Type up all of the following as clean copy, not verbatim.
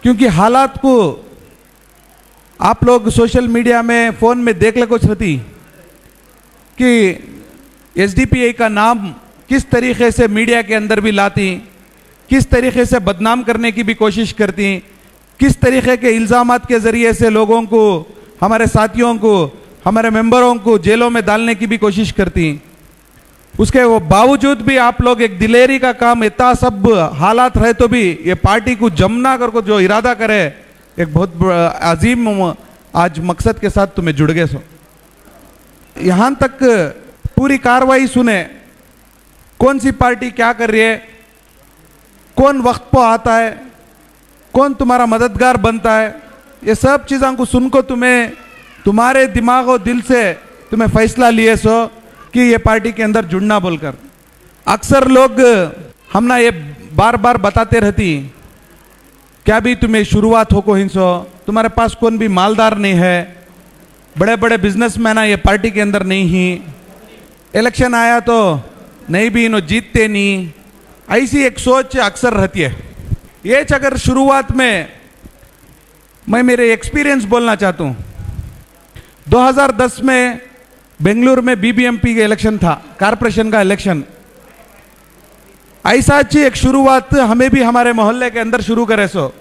क्योंकि हालात को आप लोग सोशल मीडिया में फ़ोन में देख ले कुछ रहती कि एसडीपीआई का नाम किस तरीके से मीडिया के अंदर भी लाती, किस तरीके से बदनाम करने की भी कोशिश करती, किस तरीके के इल्ज़ामात के ज़रिए से लोगों को, हमारे साथियों को, हमारे मेंबरों को जेलों में डालने की भी कोशिश करती। उसके वो बावजूद भी आप लोग एक दिलेरी का काम, इतना सब हालात रहे तो भी ये पार्टी को जमना कर को जो इरादा करे, एक बहुत अजीम आज मकसद के साथ तुम्हें जुड़ गए सो। यहाँ तक पूरी कार्रवाई सुने, कौन सी पार्टी क्या कर रही है, कौन वक्त पर आता है, कौन तुम्हारा मददगार बनता है, ये सब चीज़ों को सुन को तुम्हें तुम्हारे दिमाग और दिल से तुम्हें फैसला लिए सो कि ये पार्टी के अंदर जुड़ना बोलकर। अक्सर लोग हम ना ये बार बार बताते रहती क्या भी तुम्हें शुरुआत हो को हिंसो, तुम्हारे पास कौन भी मालदार नहीं है, बड़े बड़े बिजनेसमैन ये पार्टी के अंदर नहीं ही, इलेक्शन आया तो नहीं भी इन्हों जीतते नहीं, ऐसी एक सोच अक्सर रहती है। ये अगर शुरुआत में मैं मेरे एक्सपीरियंस बोलना चाहता हूँ। 2010 में बेंगलुरु में बीबीएमपी का इलेक्शन था, कारपोरेशन का इलेक्शन। ऐसा अच्छी एक शुरुआत हमें भी हमारे मोहल्ले के अंदर शुरू करे सो,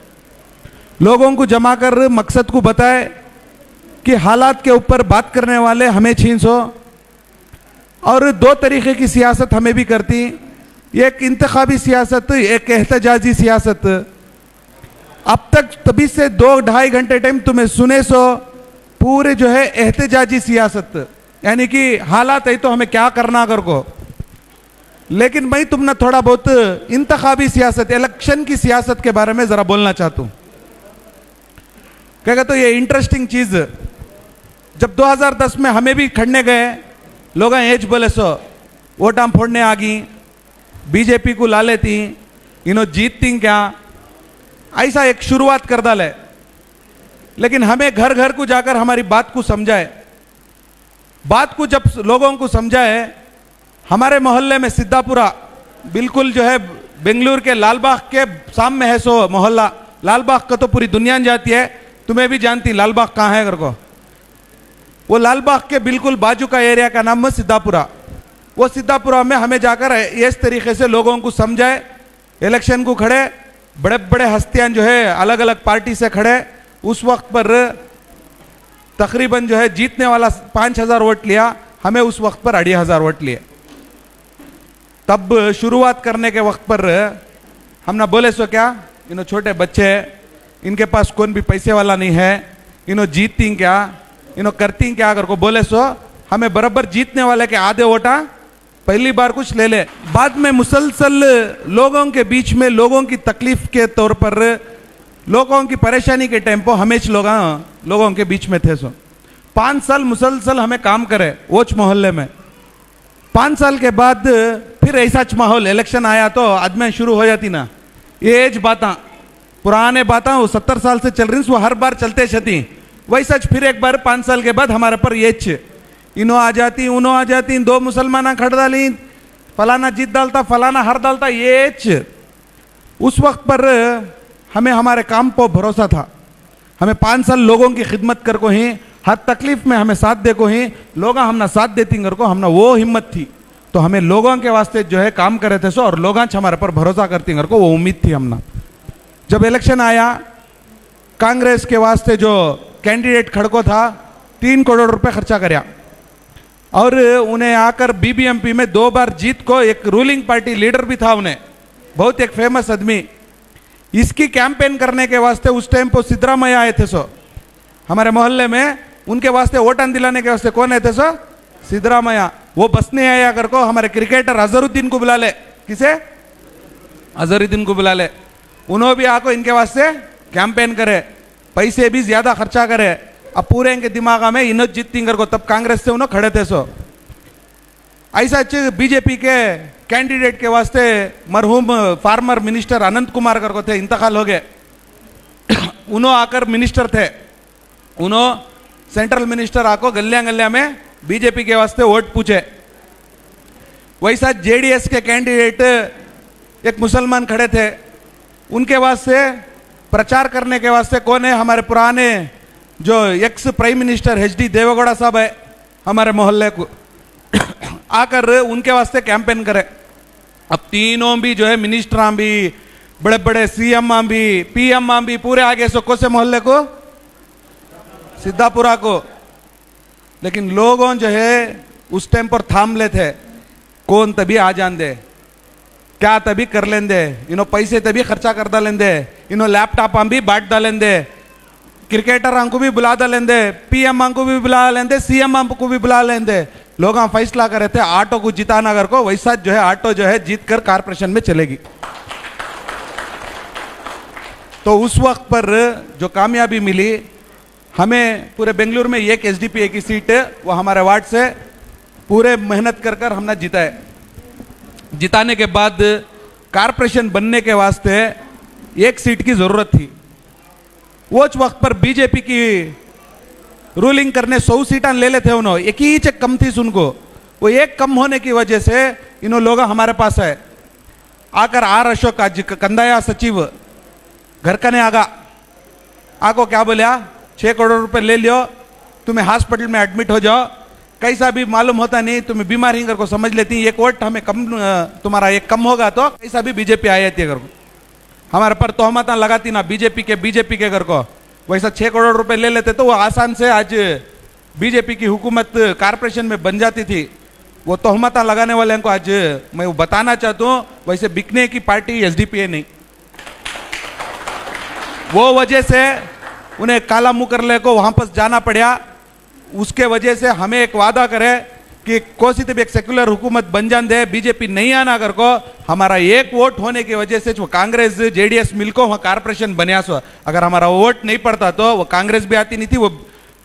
लोगों को जमा कर मकसद को बताए कि हालात के ऊपर बात करने वाले हमें छीन सो। और दो तरीके की सियासत हमें भी करती, एक इंतखाबी सियासत, एक एहतजाजी सियासत। अब तक तभी से 2-2.5 घंटे टाइम तुम्हें सुने सो पूरे जो है एहतजाजी सियासत, यानी कि हालात है तो हमें क्या करना कर को। लेकिन मैं तुम ना थोड़ा बहुत इंतखाबी सियासत, इलेक्शन की सियासत के बारे में ज़रा बोलना चाहता हूँ। क्या तो ये इंटरेस्टिंग चीज़, जब 2010 में हमें भी खड़ने गए, लोग एज बोले सो वोट हम फोड़ने आ गई, बीजेपी को ला लेती, इन्हों जीतती क्या, ऐसा एक शुरुआत कर डाले। लेकिन हमें घर घर को जाकर हमारी बात को समझाए, बात को जब लोगों को समझाए, हमारे मोहल्ले में सिद्धापुरा बिल्कुल जो है बेंगलुरु के लालबाग के सामने है सो मोहल्ला। लालबाग का तो पूरी दुनिया जाती है, तुम्हें भी जानती लालबाग कहाँ है घर को। वो लालबाग के बिल्कुल बाजू का एरिया का नाम है सिद्धापुरा। वो सिद्धापुरा में हमें जाकर इस तरीके से लोगों को समझाए, इलेक्शन को खड़े बड़े बड़े हस्तियां जो है अलग अलग पार्टी से खड़े, उस वक्त पर तकरीबन जो है जीतने वाला 5,000 वोट लिया, हमें उस वक्त पर 2,500 वोट लिए। तब शुरुआत करने के वक्त पर हम ना बोले सो क्या, इन्हों छोटे बच्चे, इनके पास कौन भी पैसे वाला नहीं है, इन्हों जीतती क्या, इन्हों करती क्या, अगर को बोले सो हमें बराबर जीतने वाले के आधे वोटा पहली बार कुछ ले ले। बाद में मुसलसल लोगों के बीच में लोगों की तकलीफ के तौर पर, लोगों की परेशानी के टाइम पर हमेशा लोगों के बीच में थे सो। 5 साल मुसलसल हमें काम करे वोच मोहल्ले में। 5 साल के बाद फिर ऐसा माहौल, इलेक्शन आया तो आदमी शुरू हो जाती ना, ये एज बातें पुराने बातें वो 70 साल से चल रही, वो हर बार चलते छती। वैसा फिर एक बार 5 साल के बाद हमारे पर ये इन्हों आ जाती, उन्हों आ जाती, 2 मुसलमान खड़ डाली, फलाना जीत डालता, फलाना हर डालता, ये उस वक्त पर हमें हमारे काम पर भरोसा था। हमें 5 साल लोगों की खिदमत कर को ही, हर तकलीफ में हमें साथ दे को ही, लोग हमना साथ देती कर को, हमना वो हिम्मत थी। तो हमें लोगों के वास्ते जो है काम करे थे सो, और लोग हमारे पर भरोसा करती कर को, वो उम्मीद थी हमना। जब इलेक्शन आया, कांग्रेस के वास्ते जो कैंडिडेट खड़को था 3 करोड़ रुपए खर्चा करया, और उन्हें आकर बीबीएमपी में 2 बार जीत को, एक रूलिंग पार्टी लीडर भी था उन्हें, बहुत एक फेमस आदमी। इसकी कैंपेन करने के वास्ते उस टाइम पर सिद्धरामैया आए थे सो हमारे मोहल्ले में, उनके वास्ते वोटन दिलाने के वास्ते कौन आए थे सो, सिद्धरामैया। वो बस नहीं आया कर को हमारे क्रिकेटर अजहरुद्दीन को बुला ले, किसे, अजहरुद्दीन को बुला ले, उन्होंने भी आको इनके वास्ते कैंपेन करे, पैसे भी ज्यादा खर्चा करे। अब पूरे इनके दिमाग में इन्हों जीतती कर को, तब कांग्रेस से उन्होंने खड़े थे सो। ऐसा अच्छे बीजेपी के कैंडिडेट के वास्ते मरहूम फार्मर मिनिस्टर अनंत कुमार कर को थे, इंतकाल हो गए। उन्होंने आकर मिनिस्टर थे, उन्होंने सेंट्रल मिनिस्टर आको गलिया गलिया में बीजेपी के वास्ते वोट पूछे। वैसा जेडीएस के कैंडिडेट एक मुसलमान खड़े थे, उनके वास्ते प्रचार करने के वास्ते कौन है? हमारे पुराने जो ex prime minister HD Deve Gowda साहब है, हमारे मोहल्ले को आकर उनके वास्ते कैंपेन करे। अब तीनों भी जो है मिनिस्टर भी, बड़े बड़े CM भी, PM भी पूरे आगे सो कोसे मोहल्ले को, सिद्धापुरा को। लेकिन लोगों जो है उस टाइम पर थाम ले थे, कौन तभी आ जान दे, क्या तभी कर लेंदे, इन्हों पैसे तभी खर्चा कर डालेंदे, इन्हों लैपटॉप भी बांट डालेंदे, क्रिकेटर को भी बुला डालेंदे, PM को भी बुला लेंदे, CM को भी बुला लेंदे। लोग फैसला करे थे ऑटो को जिताना अगर को, वैसा जो है ऑटो जो है जीत कर कारपोरेशन में चलेगी। तो उस वक्त पर जो कामयाबी मिली हमें, पूरे बेंगलुरु में एक SDPA की सीट वो हमारे वार्ड से पूरे मेहनत कर कर हमने जिताए। जिताने के बाद कारपोरेशन बनने के वास्ते एक सीट की जरूरत थी। वो वक्त पर बीजेपी की रूलिंग करने 100 सीटें ले लेते उन्होंने, एक ही चेक कम थी उनको। वो एक कम होने की वजह से इन्होंने लोग हमारे पास है आकर अशोक आज कंदाया सचिव घर का ने आको क्या बोलिया, 6 करोड़ रुपए ले लियो, तुम्हें हॉस्पिटल में एडमिट हो जाओ, कैसा भी मालूम होता नहीं, तुम्हें बीमारी कर को समझ लेती, एक वोट हमें कम, तुम्हारा एक कम होगा तो कैसा भी बीजेपी आ जाती है घर को, हमारे पर तोहमत लगाती ना बीजेपी के घर को। वैसा 6 करोड़ रुपए ले लेते तो वो आसान से आज बीजेपी की हुकूमत कारपोरेशन में बन जाती थी। वो तोहमत लगाने वाले को आज मैं वो बताना चाहता हूँ, वैसे बिकने की पार्टी SDPA नहीं। वो वजह से उन्हें काला मुंह कर ले को वापस जाना पड़ा। उसके वजह से हमें एक वादा करे कि कोसी तब एक सेक्युलर हुकूमत बन जान दे, बीजेपी नहीं आना कर को, हमारा एक वोट होने की वजह से वो कांग्रेस JDS मिलको वहाँ कारपोरेशन बनिया सो। अगर हमारा वोट नहीं पड़ता तो वो कांग्रेस भी आती नहीं थी, वो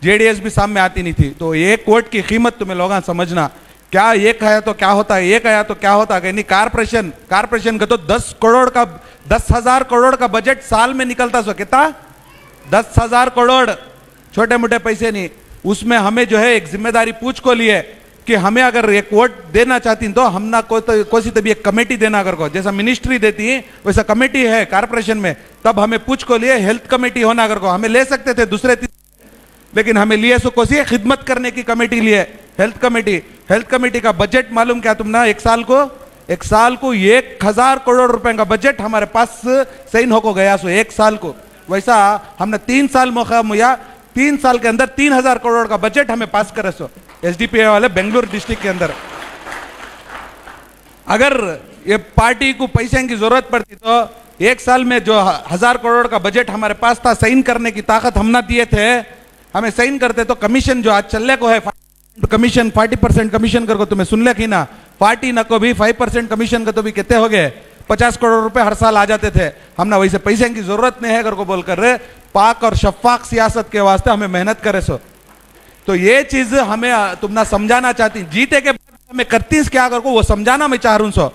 JDS भी सामने आती नहीं थी। तो एक वोट की कीमत तुम्हें लोग समझना, क्या एक आया तो क्या होता है, एक आया तो क्या होता है। नहीं, कारपोरेशन का तो 10,000 करोड़ का बजट साल में निकलता सो, कितना 10,000 करोड़, छोटे मोटे पैसे नहीं। उसमें हमें जो है एक जिम्मेदारी पूछ को लिए कि हमें अगर एक वोट देना चाहती तो हम ना कोई तभी एक कमेटी देना अगर को, जैसा मिनिस्ट्री देती है वैसा कमेटी है कारपोरेशन में, तब हमें पूछ को लिए हेल्थ कमेटी होना अगर को, हमें ले सकते थे दूसरे लेकिन हमें लिए सो कोसी खिदमत करने की कमेटी लिए हेल्थ कमेटी का बजट मालूम क्या तुम ना, एक साल को 1,000 करोड़ रुपए का बजट हमारे पास सही होको गया सो एक साल को। वैसा हमने 3 साल मौका मुया, 3 साल के अंदर 3,000 करोड़ का बजट हमें पास करे सो SDPA वाले बेंगलुरु डिस्ट्रिक्ट के अंदर। अगर ये पार्टी को पैसे की जरूरत पड़ती तो एक साल में जो 1,000 करोड़ का बजट हमारे पास था, साइन करने की ताकत हम ना दिए थे, हमें साइन करते तो कमीशन जो आज चलने को है कमीशन 40% कमीशन कर को तुम्हें सुन ले कि ना, पार्टी न को भी 5% कमीशन का तो भी कितने हो गए, 50 करोड़ रुपए हर साल आ जाते थे। हमने वैसे पैसे की जरूरत नहीं है कर को बोलकर पाक और शफाक सियासत के वास्ते हमें मेहनत करे सो। तो ये चीज हमें तुम ना समझाना चाहती, जीते के बाद हमें करती क्या कर को वो समझाना मैं चाह रहा हूं सो।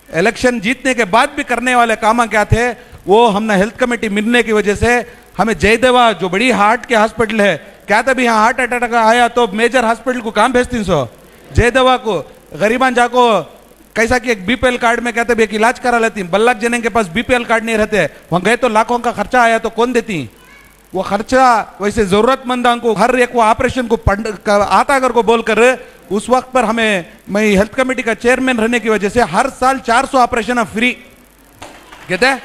इलेक्शन जीतने के बाद भी करने वाले काम क्या थे, वो हमने हेल्थ कमेटी मिलने की वजह से हमें जयदेवा जो बड़ी हार्ट के हॉस्पिटल है, क्या तभी यहाँ हार्ट अटैक आया तो मेजर हॉस्पिटल को काम भेजती सो, जयदेवा को गरीबान जाको कैसा कि एक BPL कार्ड में कहते भी एक इलाज करा लेती, बल्लक जने के पास BPL कार्ड नहीं रहते, वहां गए तो लाखों का खर्चा आया तो कौन देती वो खर्चा। वैसे जरूरतमंदों को हर एक वो ऑपरेशन को आता अगर को बोलकर उस वक्त पर हमें, मैं हेल्थ कमेटी का चेयरमैन रहने की वजह से हर साल 400 ऑपरेशन फ्री कहते हैं,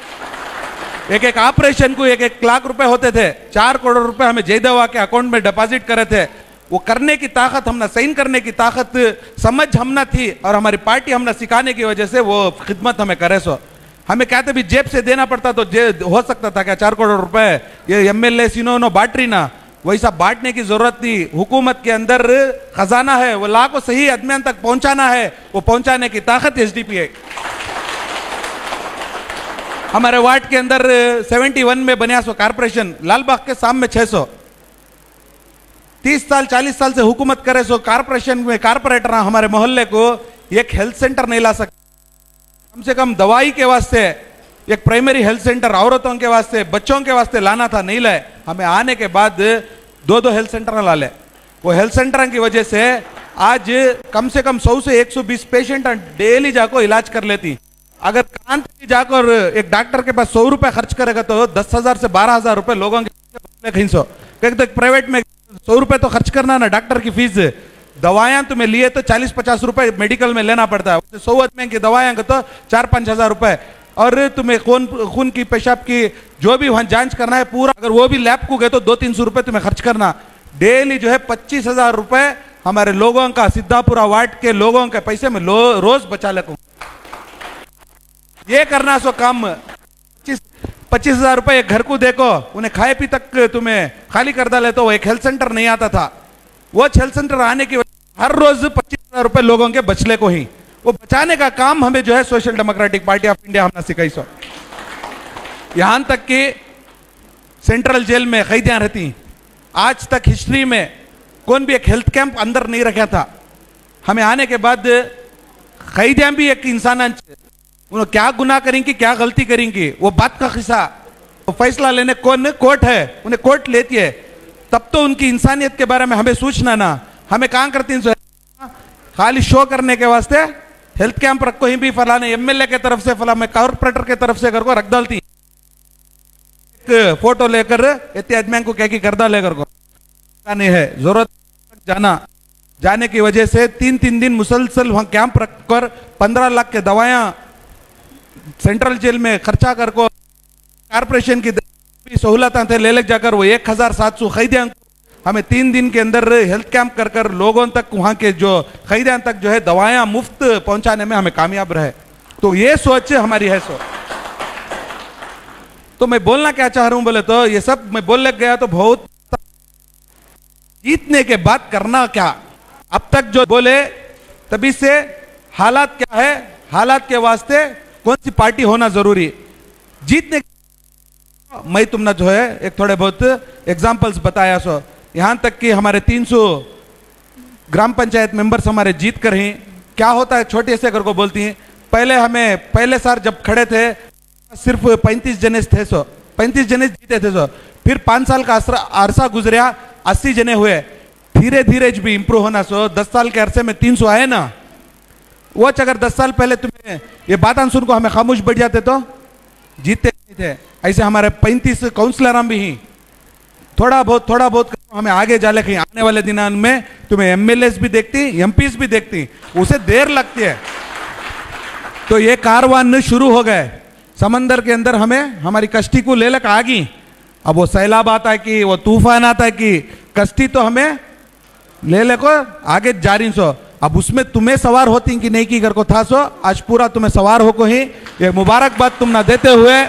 एक ऑपरेशन को 1 लाख रुपए होते थे, 4 करोड़ रुपए हमें जयदेवा के अकाउंट में डिपॉजिट करे थे। वो करने की ताकत हमने, साइन करने की ताकत समझ हमना थी और हमारी पार्टी हमने सिखाने की वजह से वो खिदमत हमें करे सो। हमें कहते भी जेब से देना पड़ता तो हो सकता था क्या 4 करोड़ रुपए ये MLA सिनो बांट ना, वैसा बांटने की जरूरत थी। हुकूमत के अंदर खजाना है, वो ला को सही आदमियों तक पहुंचाना है, वो पहुंचाने की ताकत SDPA। हमारे वार्ड के अंदर 71 में बनिया सो कारपोरेशन, लालबाग के सामने 600, 30 साल 40 साल से हुकूमत करे सो कारपोरेशन में कारपोरेटर हमारे मोहल्ले को एक हेल्थ सेंटर नहीं ला सकते। कम से कम दवाई के वास्ते एक प्राइमरी हेल्थ सेंटर औरतों के वास्ते बच्चों के वास्ते लाना था, नहीं लाए। हमें आने के बाद 2 हेल्थ सेंटर ला ले। वो हेल्थ सेंटर की वजह से आज कम से कम 100 से 120 पेशेंट डेली जाको इलाज कर लेती। अगर कान पे जाकर एक डॉक्टर के पास 100 रुपए खर्च करेगा तो 10,000 से 12,000 रुपए लोगों के कहीं सो तो प्राइवेट में 100 रुपए तो खर्च करना ना, डॉक्टर की फीस। दवाएं तुम्हें लिए तो 40-50 रुपए मेडिकल में लेना पड़ता है, 100 आदमी की दवाएं तो 4-5 हजार रुपए। और तुम्हें खून की पेशाब की जो भी वहां जांच करना है पूरा, अगर वो भी लैब को गए तो 200-300 रुपए तुम्हें खर्च करना। डेली जो है 25,000 रुपए हमारे लोगों का, सिद्धापुरा वार्ड के लोगों के पैसे में रोज बचा लेको। ये करना सो काम। 25,000 रुपए एक घर को देखो, उन्हें खाए पी तक तुम्हें खाली कर डाले तो एक हेल्थ सेंटर नहीं आता था। वो हेल्थ सेंटर आने की वजह हर रोज 25,000 रुपए लोगों के बचले को ही वो बचाने का काम हमें जो है social democratic party of India हमने सिखाई सो। यहां तक कि सेंट्रल जेल में कैदियां रहती, आज तक हिस्ट्री में कौन भी एक हेल्थ कैंप अंदर नहीं रखा था। हमें आने के बाद कैदियां भी एक इंसान, उन्होंने क्या गुनाह करेंगी, क्या गलती करेंगी, वो बात का किस्सा, वो फैसला लेने कौन कोर्ट है, उन्हें कोर्ट लेती है। तब तो उनकी इंसानियत के बारे में हमें सोचना ना, हमें काम करती हैं खाली शो करने के वास्ते हेल्थ कैंप रखो ही भी फलाने एमएलए के तरफ से, फला में कॉर्पोरेटर के तरफ से करको रख डालती, एक फोटो लेकर इतने आदमी को क्या की करदा लेकर को नहीं है। जरूरत जाने की वजह से 3-3 दिन मुसलसल वहां कैंप रखकर 15 लाख के दवाएं सेंट्रल जेल में खर्चा कर को कारपोरेशन की सहूलत थे ले जाकर वो 1,700 कैदियों हमें 3 दिन के अंदर हेल्थ कैंप कर कर लोगों तक, वहां के जो कैदियों तक जो है दवाएं मुफ्त पहुंचाने में हमें कामयाब रहे। तो ये सोच हमारी है। तो मैं बोलना क्या चाह रहा हूं बोले तो ये सब मैं बोलने गया तो बहुत, जीतने के बाद करना क्या। अब तक जो बोले तभी से हालात क्या है, हालात के वास्ते कौन सी पार्टी होना जरूरी, जीतने मैं तुमने जो है एक थोड़े बहुत एग्जाम्पल्स बताया सो। यहां तक कि हमारे 300 ग्राम पंचायत मेंबर्स हमारे जीत कर ही क्या होता है, छोटे से करको बोलती हैं। पहले साल जब खड़े थे सिर्फ 35 जने थे, 35 जने जीते थे। फिर 5 साल का अरसा गुजरिया, 80 जने हुए। धीरे धीरे भी इंप्रूव होना 10 साल के अरसे में 300 आए ना। वो अगर 10 साल पहले तुम्हें ये बात सुन को हमें खामोश बैठ जाते तो जीते नहीं थे। ऐसे हमारे 35 काउंसलर हम भी ही थोड़ा बहुत हमें आगे जाले कहीं आने वाले दिनों में तुम्हें एमएलएस भी देखती, एमपीस भी देखती, उसे देर लगती है। तो ये कारवान शुरू हो गए समंदर के अंदर, हमें हमारी कश्ती को ले लग आगी। अब वो सैलाब आता है कि वो तूफान आता है कि कश्ती तो हमें ले ले को आगे जा रही सो। अब उसमें तुम्हें सवार होती कि नहीं की कर को था सो, आज पूरा तुम्हें सवार हो को ही ये मुबारकबाद तुम ना देते हुए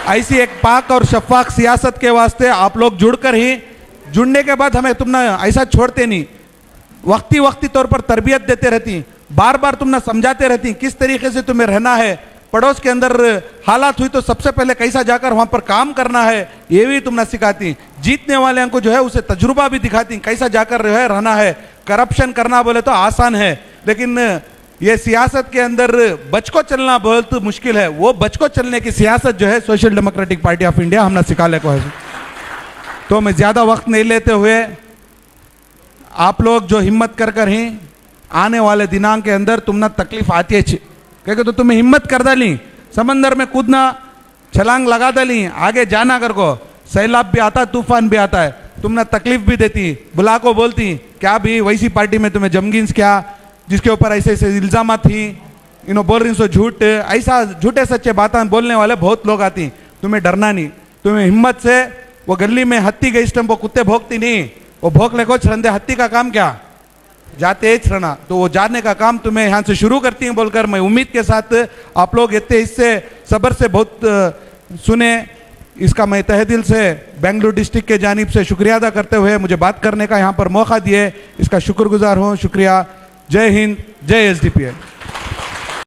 ऐसी एक पाक और शफाक सियासत के वास्ते आप लोग जुड़कर ही, जुड़ने के बाद हमें तुम ना ऐसा छोड़ते नहीं, वक्ती तौर पर तरबियत देते रहती, बार बार तुम ना समझाते रहती किस तरीके से तुम्हें रहना है। पड़ोस के अंदर हालात हुई तो सबसे पहले कैसा जाकर वहां पर काम करना है ये भी तुम ना सिखाती। जीतने वाले को जो है उसे तजुर्बा भी दिखाती कैसा जाकर रहना है। करप्शन करना बोले तो आसान है, लेकिन ये सियासत के अंदर बचको चलना बहुत मुश्किल है। वो बचको चलने की सियासत जो है social democratic party of India हमने सिखाने को है। तो मैं ज्यादा वक्त नहीं लेते हुए आप लोग जो हिम्मत कर ही आने वाले दिनांक के अंदर तुम ना तकलीफ आती है क्योंकि तो तुम्हें हिम्मत कर डाली, समंदर में कूदना, छलांग लगा डाली, आगे जाना कर को, सैलाब भी आता है, तूफान भी आता है, तुमने तकलीफ भी देती, बुला को बोलती क्या भी वैसी पार्टी में तुम्हें जमगिन्स क्या जिसके ऊपर ऐसे ऐसे इल्जाम थी, बोल रही सो झूठ, ऐसा झूठे सच्चे बातें बोलने वाले बहुत लोग आती। तुम्हें डरना नहीं, तुम्हें हिम्मत से वो गली में हत्ती गई इस टाइम वो कुत्ते भोंकती नहीं, वो भोंक ले को छरंदे, हत्ती का काम क्या जाते छरना, तो वो जाने का काम तुम्हें यहाँ से शुरू करती हैं बोलकर मैं उम्मीद के साथ आप लोग इतने इससे सब्र से बहुत सुने, इसका मैं तहे दिल से बेंगलुरु डिस्ट्रिक्ट के जानिब से शुक्रिया अदा करते हुए मुझे बात करने का यहाँ पर मौका दिए, इसका शुक्रगुजार हूँ। शुक्रिया। जय हिंद, जय एसडीपीआई।